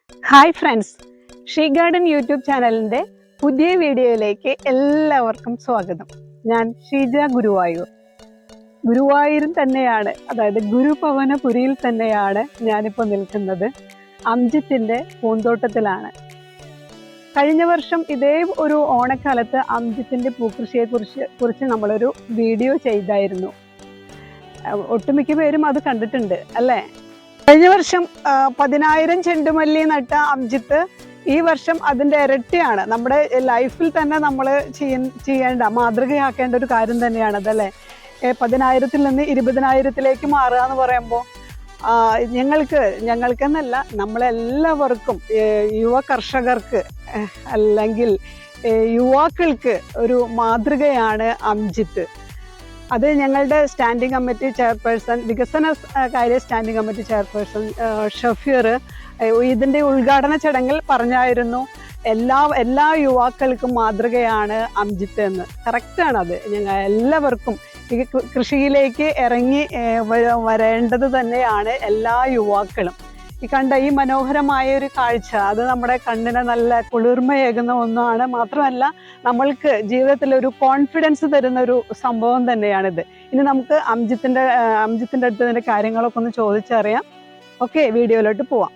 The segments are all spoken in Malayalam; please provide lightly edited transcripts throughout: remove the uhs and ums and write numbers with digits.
Hi friends, she garden YouTube ചാനലിൻ്റെ പുതിയ വീഡിയോയിലേക്ക് എല്ലാവർക്കും സ്വാഗതം. ഞാൻ ഷീജ ഗുരുവായൂർ. ഗുരുവായൂരിൽ തന്നെയാണ്, അതായത് ഗുരുഭവനപുരിയിൽ തന്നെയാണ് ഞാനിപ്പോൾ നിൽക്കുന്നത്. അംജിത്തിൻ്റെ പൂന്തോട്ടത്തിലാണ്. കഴിഞ്ഞ വർഷം ഇതേ ഒരു ഓണക്കാലത്ത് അംജിത്തിൻ്റെ പൂക്കൃഷിയെക്കുറിച്ച് നമ്മളൊരു വീഡിയോ ചെയ്തായിരുന്നു. ഒട്ടുമിക്ക പേരും അത് കണ്ടിട്ടുണ്ട് അല്ലേ? കഴിഞ്ഞ വർഷം 10,000 ചെണ്ടുമല്ലി നട്ട അംജിത്ത് ഈ വർഷം അതിൻ്റെ ഇരട്ടിയാണ്. നമ്മുടെ ലൈഫിൽ തന്നെ നമ്മൾ ചെയ്യേണ്ട മാതൃകയാക്കേണ്ട ഒരു കാര്യം തന്നെയാണ് അതല്ലേ. 10,000-ൽ നിന്ന് 20,000-ലേക്ക് മാറുക എന്ന് പറയുമ്പോൾ ഞങ്ങൾക്കെന്നല്ല, നമ്മളെല്ലാവർക്കും, യുവ കർഷകർക്ക് അല്ലെങ്കിൽ യുവാക്കൾക്ക് ഒരു മാതൃകയാണ് അംജിത്ത്. അത് ഞങ്ങളുടെ സ്റ്റാൻഡിംഗ് കമ്മിറ്റി ചെയർപേഴ്സൺ, വികസന കാര്യ സ്റ്റാൻഡിംഗ് കമ്മിറ്റി ചെയർപേഴ്സൺ ഷഫീർ ഇതിൻ്റെ ഉദ്ഘാടന ചടങ്ങിൽ പറഞ്ഞായിരുന്നു, എല്ലാ യുവാക്കൾക്കും മാതൃകയാണ് അംജിത്ത് എന്ന്. കറക്റ്റാണത്. ഞങ്ങൾ എല്ലാവർക്കും ഈ കൃഷിയിലേക്ക് ഇറങ്ങി വരേണ്ടത് തന്നെയാണ് എല്ലാ യുവാക്കളും. ഈ മനോഹരമായ ഒരു കാഴ്ച അത് നമ്മുടെ കണ്ണിന് നല്ല കുളിർമയേകുന്ന ഒന്നാണ്. മാത്രമല്ല, നമ്മൾക്ക് ജീവിതത്തിൽ ഒരു കോൺഫിഡൻസ് തരുന്ന ഒരു സംഭവം തന്നെയാണിത്. ഇനി നമുക്ക് അംജിത്തിൻ്റെ അടുത്ത് ഇതിൻ്റെ കാര്യങ്ങളൊക്കെ ഒന്ന് ചോദിച്ചറിയാം. ഓക്കെ, വീഡിയോയിലോട്ട് പോവാം.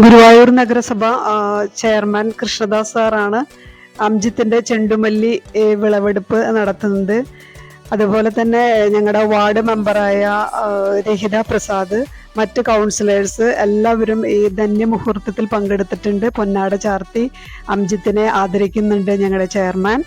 ഗുരുവായൂർ നഗരസഭ ചെയർമാൻ കൃഷ്ണദാസ് സാറാണ് അംജിത്തിൻ്റെ ചെണ്ടുമല്ലി വിളവെടുപ്പ് നടത്തുന്നത്. അതുപോലെ തന്നെ ഞങ്ങളുടെ വാർഡ് മെമ്പറായ രഹിത പ്രസാദ്, മറ്റ് കൗൺസിലേഴ്സ് എല്ലാവരും ഈ ധന്യമുഹൂർത്തത്തിൽ പങ്കെടുത്തിട്ടുണ്ട്. പൊന്നാട ചാർത്തി അംജിത്തിനെ ആദരിക്കുന്നുണ്ട് ഞങ്ങളുടെ ചെയർമാൻ.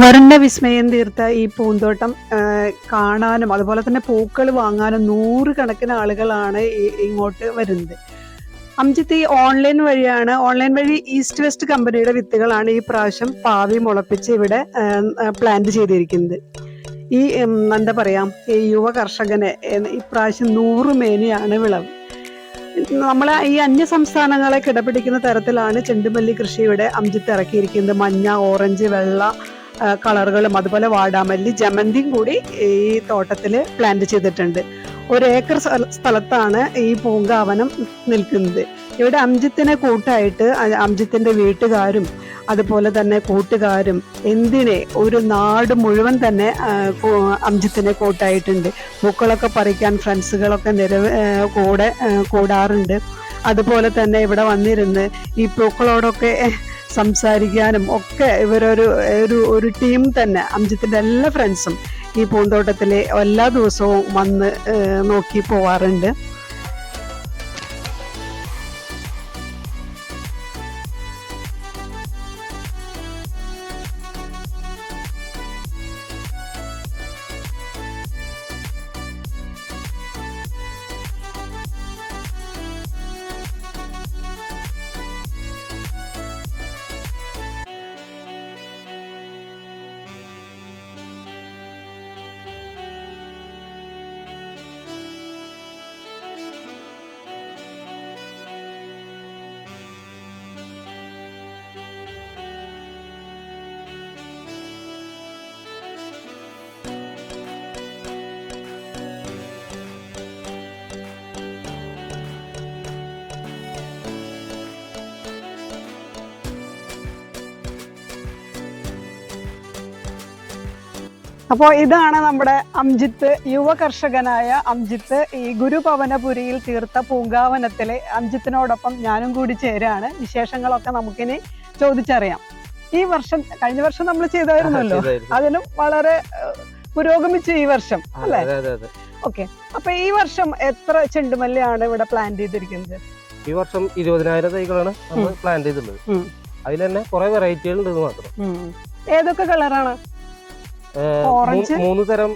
വർണ്ണ വിസ്മയം തീർത്ത ഈ പൂന്തോട്ടം കാണാനും അതുപോലെ തന്നെ പൂക്കൾ വാങ്ങാനും 100 കണക്കിന് ആളുകളാണ് ഇങ്ങോട്ട് വരുന്നത്. അംജിത്ത് ഈ ഓൺലൈൻ വഴി ഈസ്റ്റ് വെസ്റ്റ് കമ്പനിയുടെ വിത്തുകളാണ് ഈ പ്രാവശ്യം പാവി മുളപ്പിച്ച് ഇവിടെ പ്ലാന്റ് ചെയ്തിരിക്കുന്നത്. ഈ എന്താ പറയാ, ഈ യുവ കർഷകന് ഇപ്രാവശ്യം 100 മേനിയാണ് വിളവ്. നമ്മൾ ഈ അന്യ സംസ്ഥാനങ്ങളെ കിടപിടിക്കുന്ന തരത്തിലാണ് ചെണ്ടുമല്ലി കൃഷി ഇവിടെ അംജിത്ത് ഇറക്കിയിരിക്കുന്നത്. മഞ്ഞ, ഓറഞ്ച്, വെള്ള കളറുകളും അതുപോലെ വാടാമല്ലി, ജമന്തിയും കൂടി ഈ തോട്ടത്തിൽ പ്ലാന്റ് ചെയ്തിട്ടുണ്ട്. 1 ഏക്കർ സ്ഥലത്താണ് ഈ പൂങ്കാവനം നിൽക്കുന്നത്. ഇവിടെ അംജിത്തിനെ കൂട്ടായിട്ട് അംജിത്തിന്റെ വീട്ടുകാരും അതുപോലെ തന്നെ കൂട്ടുകാരും ഒരു നാട് മുഴുവൻ തന്നെ അംജിത്തിനെ കൂട്ടായിട്ടുണ്ട്. പൂക്കളൊക്കെ പറിക്കാൻ ഫ്രണ്ട്സുകളൊക്കെ കൂടാറുണ്ട്. അതുപോലെ തന്നെ ഇവിടെ വന്നിരുന്ന് ഈ പൂക്കളോടൊക്കെ സംസാരിക്കാനും ഒക്കെ ഇവരൊരു ടീം തന്നെ. അംജിത്തിന്റെ എല്ലാ ഫ്രണ്ട്സും ഈ പൂന്തോട്ടത്തിൽ എല്ലാ ദിവസവും വന്ന് നോക്കി പോവാറുണ്ട്. അപ്പോൾ ഇതാണ് നമ്മുടെ അംജിത്ത്, യുവ കർഷകനായ അംജിത്ത് ഈ ഗുരുഭവനപുരിയിൽ തീർത്ത പൂങ്കാവനത്തിലെ അംജിത്തിനോടൊപ്പം ഞാനും കൂടി ചേരാണ്. വിശേഷങ്ങളൊക്കെ നമുക്കിനി ചോദിച്ചറിയാം. കഴിഞ്ഞ വർഷം നമ്മൾ ചെയ്തായിരുന്നല്ലോ, അതിനും വളരെ പുരോഗമിച്ചു ഈ വർഷം അല്ലേ? ഓക്കെ, അപ്പൊ ഈ വർഷം എത്ര ചെണ്ടുമല്ലിയാണ് ഇവിടെ പ്ലാന്റ് ചെയ്തിരിക്കുന്നത്? ഈ വർഷം 20,000 തൈകളാണ് നമ്മൾ പ്ലാന്റ് ചെയ്തിട്ടുള്ളത്. അതിൽ തന്നെ കുറെ വെറൈറ്റികൾ ഉണ്ട് മാത്രം. ഏതൊക്കെ കളറാണ്? 3 തരം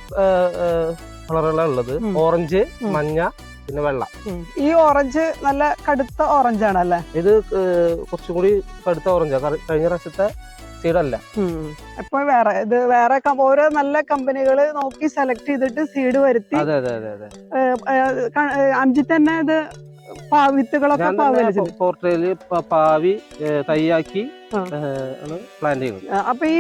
കളറുകളാണ് ഉള്ളത്. ഓറഞ്ച്, മഞ്ഞ, പിന്നെ വെള്ള. ഈ ഓറഞ്ച് നല്ല കടുത്ത ഓറഞ്ച് ആണല്ലേ? ഇത് കുറച്ചും കൂടി കടുത്ത ഓറഞ്ചാണ്, കഴിഞ്ഞ പ്രാവശ്യത്തെ സീഡല്ല. ഇപ്പൊ വേറെ ഇത് വേറെ ഓരോ നല്ല കമ്പനികള് നോക്കി സെലക്ട് ചെയ്തിട്ട് സീഡ് വരുത്തി. അതെ അതെ അതെ അതെ. അംജിത്ത് തന്നെ ഇത് വിത്തുകളൊക്കെ പോർട്രയില് പാവി തയ്യാക്കി പ്ലാന്റ് ചെയ്യുന്നത്. അപ്പൊ ഈ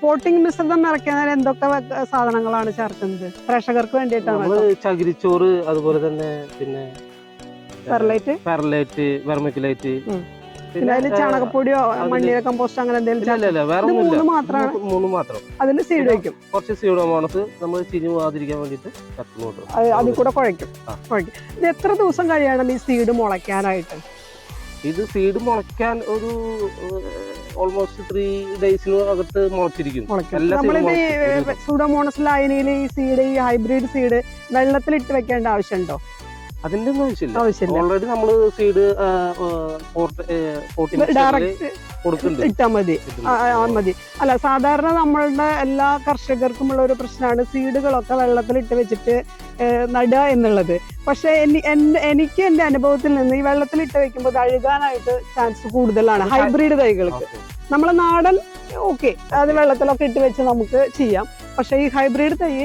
പോട്ടിംഗ് മിശ്രിതം നിറയ്ക്കാൻ എന്തൊക്കെ സാധനങ്ങളാണ് ചേർക്കുന്നത് പ്രേക്ഷകർക്ക് വേണ്ടിയിട്ടാണ്? ചകിരിച്ചോറ്, അതുപോലെ തന്നെ പിന്നെ പെർലൈറ്റ്, വെർമിക്കുലൈറ്റ്, പിന്നെ ചാണകപ്പൊടിയോ മണ്ണിര കമ്പോസ്റ്റ് അങ്ങനെ എന്തെങ്കിലും? മൂന്ന് മാത്രം. അതിൽ സീഡ് വെക്കും. കുറച്ച് സീഡോമോണസ് നമ്മൾ ചീഞ്ഞു പോകാതിരിക്കാൻ വേണ്ടിട്ട് അതിൽ കൂടെ കുഴയ്ക്കും. ഇത് എത്ര ദിവസം കഴിയണം ഈ സീഡ് മുളയ്ക്കാനായിട്ട്? ഇത് സീഡ് മുളയ്ക്കാൻ ഒരു ഓൾമോസ്റ്റ് 3 ഡേയ്സിനകത്ത് മുളച്ചിരിക്കും. നമ്മളിത് സൂഡോമോണസ് ലൈനിൽ ഈ സീഡ്, ഈ ഹൈബ്രിഡ് സീഡ് വെള്ളത്തിലിട്ട് വെക്കേണ്ട ആവശ്യമുണ്ടോ? അതിന്റെ ഒന്നും ആവശ്യമില്ല. ഓൾറെഡി നമ്മള് സീഡ് ഇട്ടാ മതി. അല്ല, സാധാരണ നമ്മളുടെ എല്ലാ കർഷകർക്കുമുള്ള ഒരു പ്രശ്നമാണ് സീഡുകളൊക്കെ വെള്ളത്തിലിട്ട് വെച്ചിട്ട് നടുക എന്നുള്ളത്. പക്ഷെ എനിക്ക് എന്റെ അനുഭവത്തിൽ നിന്ന് ഈ വെള്ളത്തിലിട്ട് വെക്കുമ്പോൾ അത് അഴുകാനായിട്ട് ചാൻസ് കൂടുതലാണ് ഹൈബ്രിഡ് തൈകൾക്ക്. നമ്മളെ നാടൻ ഓക്കെ, അത് വെള്ളത്തിലൊക്കെ ഇട്ട് വെച്ച് നമുക്ക് ചെയ്യാം. പക്ഷെ ഈ ഹൈബ്രിഡ് തൈ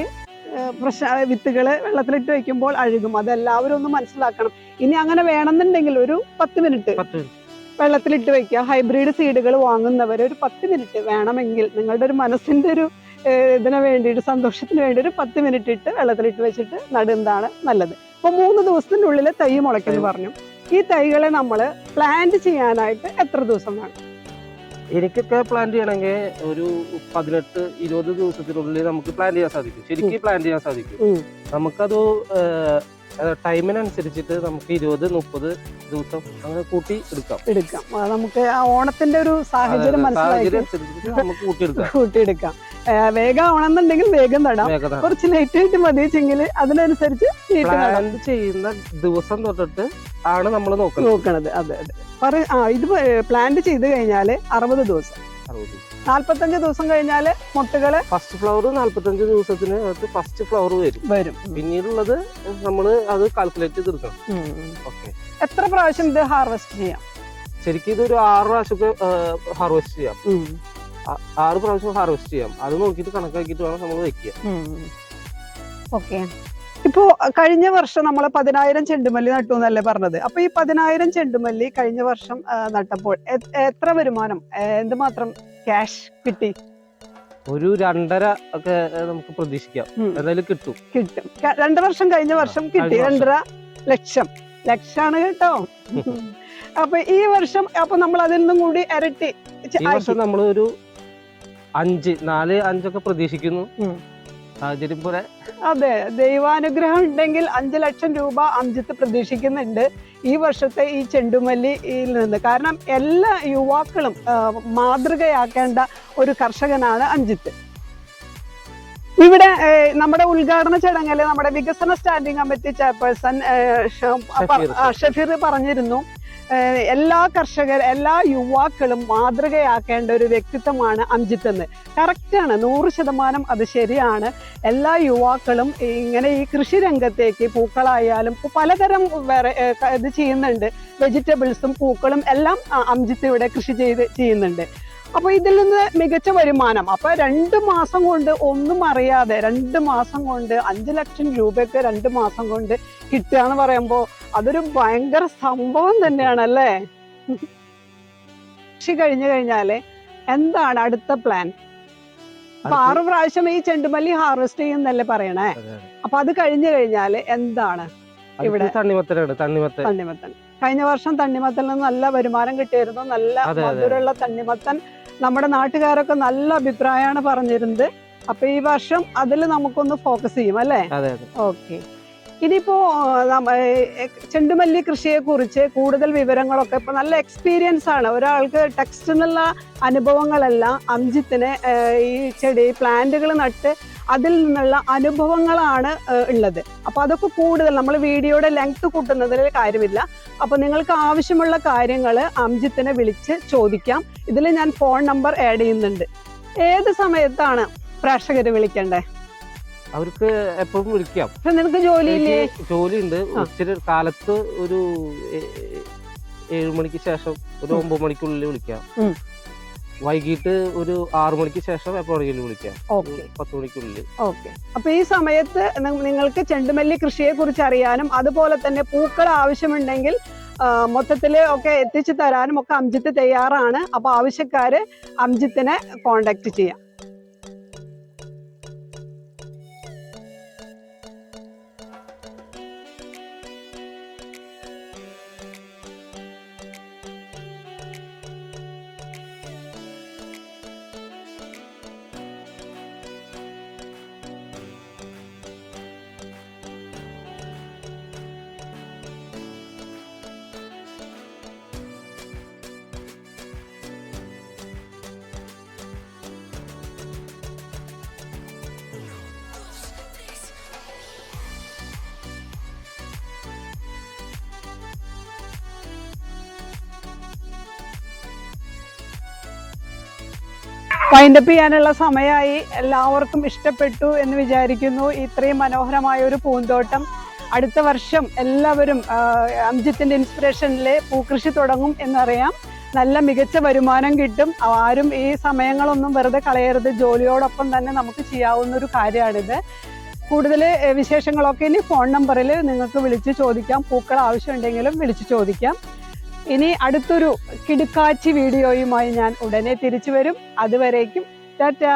വിത്തുകള് വെള്ളത്തിലിട്ട് വെക്കുമ്പോൾ അഴുകും. അതെല്ലാവരും ഒന്ന് മനസ്സിലാക്കണം. ഇനി അങ്ങനെ വേണമെന്നുണ്ടെങ്കിൽ ഒരു 10 മിനിറ്റ് വെള്ളത്തിലിട്ട് വെക്കുക. ഹൈബ്രിഡ് സീഡുകൾ വാങ്ങുന്നവർ ഒരു 10 മിനിറ്റ് വേണമെങ്കിൽ നിങ്ങളുടെ ഒരു മനസ്സിന്റെ ഒരു ഇതിനു വേണ്ടിയിട്ട്, സന്തോഷത്തിന് വേണ്ടി ഒരു 10 മിനിറ്റ് ഇട്ട് വെള്ളത്തിലിട്ട് വെച്ചിട്ട് നടുന്നതാണ് നല്ലത്. അപ്പൊ 3 ദിവസത്തിനുള്ളിൽ തൈ മുളയ്ക്കെന്ന് പറഞ്ഞു. ഈ തൈകളെ നമ്മൾ പ്ലാന്റ് ചെയ്യാനായിട്ട് എത്ര ദിവസം വേണം? എനിക്കൊക്കെ പ്ലാന്റ് ചെയ്യണമെങ്കിൽ ഒരു 18-20 ദിവസത്തിനുള്ളിൽ നമുക്ക് പ്ലാന്റ് ചെയ്യാൻ സാധിക്കും. ശരിക്കും പ്ലാന്റ് ചെയ്യാൻ സാധിക്കും. നമുക്കത് ടൈമിനനുസരിച്ചിട്ട് നമുക്ക് 20-30 ദിവസം അങ്ങനെ കൂട്ടി എടുക്കാം. നമുക്ക് ഓണത്തിന്റെ ഒരു സാഹചര്യം നമുക്ക് കൂട്ടിയെടുക്കാം. വേഗം ആവണമെന്നുണ്ടെങ്കിൽ വേഗം നടാം. കുറച്ച് ലേറ്റ് ആയിട്ട് മതിയെങ്കിൽ അതിനനുസരിച്ച് പ്ലാന്റ് ചെയ്യുന്ന ദിവസം തൊട്ടിട്ട് ആണ് നമ്മൾ നോക്കണത്. അതെ അതെ. ഇത് പ്ലാന്റ് ചെയ്ത് കഴിഞ്ഞാല് 60 ദിവസം, 45 ദിവസം കഴിഞ്ഞാല് മുട്ടുകള് ഫസ്റ്റ് ഫ്ലവർ 45 ദിവസത്തിന് ഫസ്റ്റ് ഫ്ലവർ വരും. പിന്നീടുള്ളത് നമ്മള് അത് കാൽക്കുലേറ്റ് ചെയ്തെടുക്കണം. എത്ര പ്രാവശ്യം ഇത് ഹാർവെസ്റ്റ് ചെയ്യാം? ശരിക്കും ഇതൊരു 6 പ്രാവശ്യമൊക്കെ ഹാർവെസ്റ്റ് ചെയ്യാം. 6 പ്രാവശ്യം ഹാർവെസ്റ്റ് ചെയ്യാം. അത് നോക്കിയിട്ട് കണക്കാക്കിയിട്ട് വേണം നമ്മൾ വെക്കുക. ഓക്കെ. ഇപ്പോ കഴിഞ്ഞ വർഷം നമ്മൾ 10,000 ചെണ്ടുമല്ലി നട്ടു എന്നല്ലേ പറഞ്ഞത്? അപ്പൊ ഈ 10,000 ചെണ്ടുമല്ലി കഴിഞ്ഞ വർഷം നട്ടപ്പോൾ എത്ര വരുമാനം, എന്തുമാത്രം ക്യാഷ് കിട്ടി? ഒരു 2.5 ഒക്കെ നമുക്ക് പ്രതീക്ഷിക്കാം. എന്തായാലും കിട്ടും. 2 വർഷം കഴിഞ്ഞ വർഷം കിട്ടി 2.5 ലക്ഷം. ലക്ഷാണ് കേട്ടോ. അപ്പൊ ഈ വർഷം അപ്പൊ നമ്മൾ അതിൽ നിന്നും കൂടി ഇരട്ടി. ഈ വർഷം നമ്മൾ ഒരു 4-5 ഒക്കെ പ്രതീക്ഷിക്കുന്നു. സാഹചര്യം പോലെ. അതെ, ദൈവാനുഗ്രഹം ഉണ്ടെങ്കിൽ 5 ലക്ഷം രൂപ അംജിത്ത് പ്രതീക്ഷിക്കുന്നുണ്ട് ഈ വർഷത്തെ ഈ ചെണ്ടുമല്ലിയിൽ നിന്ന്. കാരണം എല്ലാ യുവാക്കളും മാതൃകയാക്കേണ്ട ഒരു കർഷകനാണ് അംജിത്ത്. ഇവിടെ നമ്മുടെ ഉദ്ഘാടന ചടങ്ങില് നമ്മുടെ വികസന സ്റ്റാൻഡിംഗ് കമ്മിറ്റി ചെയർപേഴ്സൺ ഷഫീർ പറഞ്ഞിരുന്നു, എല്ലാ എല്ലാ യുവാക്കളും മാതൃകയാക്കേണ്ട ഒരു വ്യക്തിത്വമാണ് അംജിത്ത് എന്ന്. കറക്റ്റാണ്, 100% അത് ശരിയാണ്. എല്ലാ യുവാക്കളും ഇങ്ങനെ ഈ കൃഷി രംഗത്തേക്ക് പൂക്കളായാലും പലതരം ഇത് ചെയ്യുന്നുണ്ട്. വെജിറ്റബിൾസും പൂക്കളും എല്ലാം അംജിത്ത് ഇവിടെ കൃഷി ചെയ്യുന്നുണ്ട്. അപ്പൊ ഇതിൽ നിന്ന് മികച്ച വരുമാനം. അപ്പൊ 2 മാസം കൊണ്ട് ഒന്നും അറിയാതെ 2 മാസം കൊണ്ട് 5 ലക്ഷം രൂപയൊക്കെ 2 മാസം കൊണ്ട് കിട്ടുക എന്ന് പറയുമ്പോ അതൊരു ഭയങ്കര സംഭവം തന്നെയാണല്ലേ? കൃഷി കഴിഞ്ഞു കഴിഞ്ഞാല് എന്താണ് അടുത്ത പ്ലാൻ? അപ്പൊ 6 പ്രാവശ്യം ഈ ചെണ്ടുമല്ലി ഹാർവെസ്റ്റ് ചെയ്യുന്നല്ലേ പറയണേ? അപ്പൊ അത് കഴിഞ്ഞു കഴിഞ്ഞാല് എന്താണ് ഇവിടെ? തണ്ണിമത്തൻ. കഴിഞ്ഞ വർഷം തണ്ണിമത്തനിൽ നിന്ന് നല്ല വരുമാനം കിട്ടിയിരുന്നു. നല്ല മധുരമുള്ള തണ്ണിമത്തൻ. നമ്മുടെ നാട്ടുകാരൊക്കെ നല്ല അഭിപ്രായമാണ് പറഞ്ഞിരുന്നത്. അപ്പൊ ഈ വർഷം അതിൽ നമുക്കൊന്ന് ഫോക്കസ് ചെയ്യും അല്ലേ? ഓക്കെ. ഇനിയിപ്പോ ചെണ്ടുമല്ലി കൃഷിയെ കുറിച്ച് കൂടുതൽ വിവരങ്ങളൊക്കെ ഇപ്പൊ നല്ല എക്സ്പീരിയൻസ് ആണ് ഒരാൾക്ക്. ടെക്സ്റ്റ് എന്നുള്ള അനുഭവങ്ങളെല്ലാം അംജിത്തിന് ഈ പ്ലാന്റുകൾ നട്ട് അതിൽ നിന്നുള്ള അനുഭവങ്ങളാണ് ഉള്ളത്. അപ്പൊ അതൊക്കെ കൂടുതൽ നമ്മൾ വീഡിയോയുടെ ലെങ്ത് കൂട്ടുന്നതിൽ കാര്യമില്ല. അപ്പൊ നിങ്ങൾക്ക് ആവശ്യമുള്ള കാര്യങ്ങൾ അംജിത്തിനെ വിളിച്ച് ചോദിക്കാം. ഇതിൽ ഞാൻ ഫോൺ നമ്പർ ആഡ് ചെയ്യുന്നുണ്ട്. ഏത് സമയത്താണ് പ്രേക്ഷകർ വിളിക്കണ്ടേ? അവർക്ക് എപ്പോഴും വിളിക്കാം. പക്ഷെ നിനക്ക് ജോലിയില്ലേ? ജോലിയുണ്ട്. ഇച്ചിരി കാലത്ത് ഒരു 7 മണിക്ക് ശേഷം ഒരു 9 മണിക്കുള്ളിൽ വിളിക്കാം. വൈകിട്ട് ഒരു 6 മണിക്ക് ശേഷം എപ്പോഴെങ്കിലും വിളിക്കാം. 10 മണിക്കുള്ളിൽ. ഓക്കെ. അപ്പൊ ഈ സമയത്ത് നിങ്ങൾക്ക് ചെണ്ടുമല്ലി കൃഷിയെ കുറിച്ച് അറിയാനും അതുപോലെ തന്നെ പൂക്കൾ ആവശ്യമുണ്ടെങ്കിൽ മൊത്തത്തിൽ ഒക്കെ എത്തിച്ചു തരാനും ഒക്കെ അംജിത്ത് തയ്യാറാണ്. അപ്പൊ ആവശ്യക്കാര് അംജിത്തിനെ കോണ്ടാക്ട് ചെയ്യാം. വൈൻഡപ്പ് ചെയ്യാനുള്ള സമയമായി. എല്ലാവർക്കും ഇഷ്ടപ്പെട്ടു എന്ന് വിചാരിക്കുന്നു ഇത്രയും മനോഹരമായ ഒരു പൂന്തോട്ടം. അടുത്ത വർഷം എല്ലാവരും അംജിത്തിന്റെ ഇൻസ്പിറേഷനിൽ പൂക്കൃഷി തുടങ്ങും എന്നറിയാം. നല്ല മികച്ച വരുമാനം കിട്ടും. ആരും ഈ സമയങ്ങളൊന്നും വെറുതെ കളയരുത്. ജോലിയോടൊപ്പം തന്നെ നമുക്ക് ചെയ്യാവുന്ന ഒരു കാര്യമാണിത്. കൂടുതൽ വിശേഷങ്ങളൊക്കെ ഇനി ഫോൺ നമ്പറിൽ നിങ്ങൾക്ക് വിളിച്ച് ചോദിക്കാം. പൂക്കൾ ആവശ്യമുണ്ടെങ്കിലും വിളിച്ച് ചോദിക്കാം. ഇനി അടുത്തൊരു കിടുക്കാച്ചി വീഡിയോയുമായി ഞാൻ ഉടനെ തിരിച്ചു വരും. അതുവരേക്കും ടാറ്റാ.